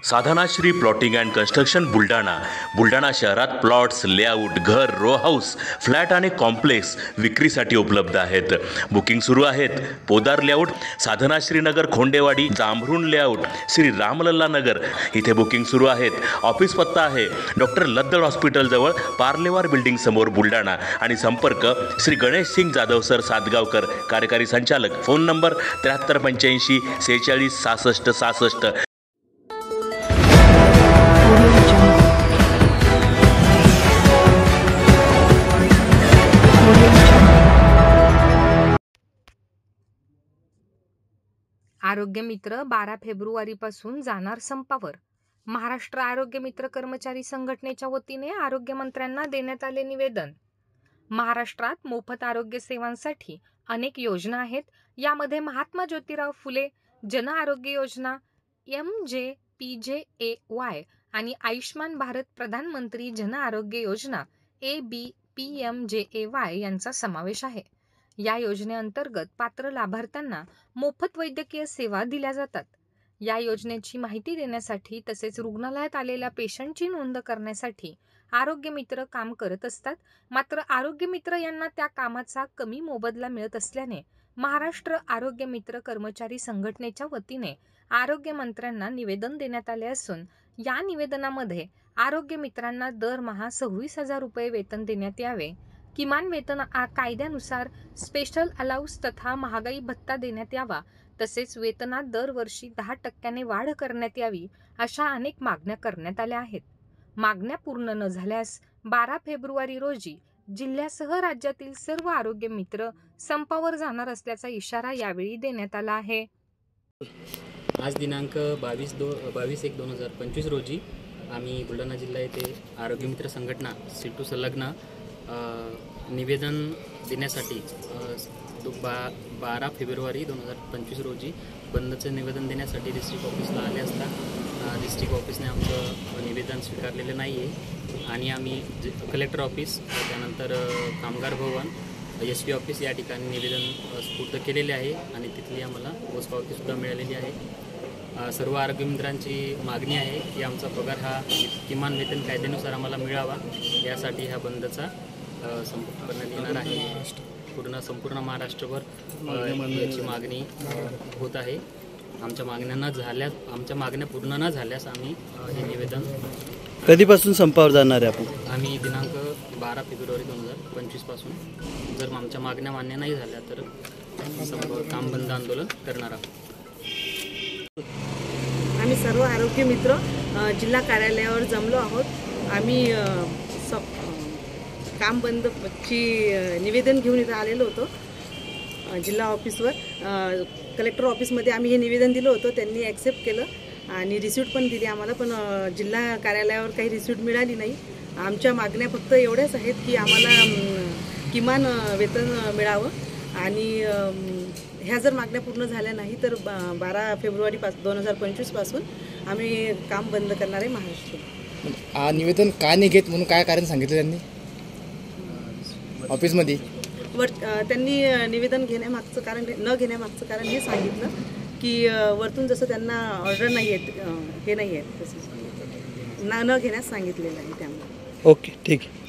Sadhanashri plotting and construction Buldhana शहरात plots, layout, घर, row house, flat आणि कॉम्प्लेक्स विक्रीसाठी उपलब्ध आहेत. बुकिंग सुरू आहेत. पोदार लेआउट, साधनाश्री नगर, खोंडेवाडी, जांभरुण लेआउट, श्री रामलल्ला नगर इथे बुकिंग सुरू आहेत. ऑफिस पत्ता आहे डॉक्टर लद्दड हॉस्पिटल जवळ, पार्लेवार बिल्डिंग समोर, बुलढाणा. आणि संपर्क श्री गणेश सिंग जाधव सर सातगावकर, कार्यकारी संचालक. Phone number 7385 46 66 66. आरोग्य मित्र 12 फेब्रुवारीपासून जाणार संपावर. महाराष्ट्र आरोग्य मित्र कर्मचारी संघटनेच्या वतीने आरोग्यमंत्र्यांना देण्यात आले निवेदन. महाराष्ट्रात मोफत आरोग्य सेवांसाठी अनेक योजना आहेत. यामध्ये महात्मा ज्योतिराव फुले जन आरोग्य योजना, MJPJAY आणि आयुष्मान भारत प्रधानमंत्री जन आरोग्य योजना ABPMJAY यांचा समावेश आहे. या योजनेअंतर्गत पात्र लाभार्थ्यांना मोफत वैद्यकीय सेवा दिल्या जातात. या योजनेची माहिती देण्यासाठी तसेच रुग्णालयात आलेल्या पेशंटची नोंद करण्यासाठी आरोग्य मित्र काम करत असतात. मात्र आरोग्य मित्र यांना त्या कामाचा कमी मोबदला मिळत असल्याने महाराष्ट्र आरोग्य मित्र कर्मचारी संघटनेच्या वतीने आरोग्य मंत्र्यांना निवेदन देण्यात आले असून या निवेदनामध्ये आरोग्य मित्रांना दरमहा 26,000 रुपये वेतन देण्यात यावे, किमान वेतन कायद्यानुसार स्पेशल अलाउन्स तथा महागाई भत्ता देण्यात यावा, तसेच वेतनात दरवर्षी 10% वाढ करण्यात यावी, अशा अनेक मागण्या करण्यात आल्या आहेत. मागण्या पूर्ण न झाल्यास 12 फेब्रुवारी रोजी जिल्ह्यासह राज्यातील सर्व आरोग्य मित्र संपावर जाणार असल्याचा इशारा यावेळी देण्यात आला आहे. आज दिनांक 22/1/2025 रोजी आम्ही बुलढाणा जिल्हा येथे आरोग्य मित्र संघटना सीटू संलग्न निवेदन देण्यासाठी 12 फेब्रुवारी 2025 रोजी बंदचे निवेदन देण्यासाठी डिस्ट्रिक्ट ऑफिसला आले असता डिस्ट्रिक्ट ऑफिसने आमचं निवेदन स्वीकारलेलं नाही आहे आणि आम्ही कलेक्टर ऑफिस, त्यानंतर कामगार भवन, SP ऑफिस या ठिकाणी निवेदन स्फूर्त केलेले आहे आणि तिथली आम्हाला पोचपावतीसुद्धा मिळालेली आहे. सर्व आरोग्य मित्रांची मागणी आहे की आमचा पगार हा किमान वेतन कायद्यानुसार आम्हाला मिळावा, यासाठी ह्या बंदचा संप करण्यात येणार आहे. संपूर्ण महाराष्ट्रभर याची मागणी होत आहे. आमच्या मागण्या पूर्ण न झाल्यास आम्ही हे निवेदन. कधीपासून संपावर जाणार आहे आपण? आम्ही दिनांक 12 फेब्रुवारी 2025 पासून जर आमच्या मागण्या मान्य नाही झाल्या तर काम बंद आंदोलन करणार आहोत. आम्ही सर्व आरोग्य मित्र जिल्हा कार्यालयावर जमलो आहोत. आम्ही काम बंदची निवेदन घेऊन इथं आलेलो होतो जिल्हा ऑफिसवर. कलेक्टर ऑफिसमध्ये आम्ही हे निवेदन दिलं होतं, त्यांनी ॲक्सेप्ट केलं आणि रिसिप्ट पण दिली आम्हाला, पण जिल्हा कार्यालयावर काही रिसिप्ट मिळाली नाही. आमच्या मागण्या फक्त एवढ्याच आहेत की आम्हाला किमान वेतन मिळावं आणि ह्या जर मागण्या पूर्ण झाल्या नाही तर 12 फेब्रुवारी 2025 पासून आम्ही काम बंद करणार आहे महाराष्ट्र. निवेदन का नाही घेत म्हणून काय कारण सांगितलं त्यांनी ऑफिसमध्ये? त्यांनी निवेदन घेण्यामागचं कारण न घेण्यामागचं कारण हे सांगितलं की वरतून जसं त्यांना ऑर्डर नाही आहेत, हे नाही आहेत, तसं न घेण्यास सांगितलेलं आहे त्यामुळे. ओके, ठीक आहे.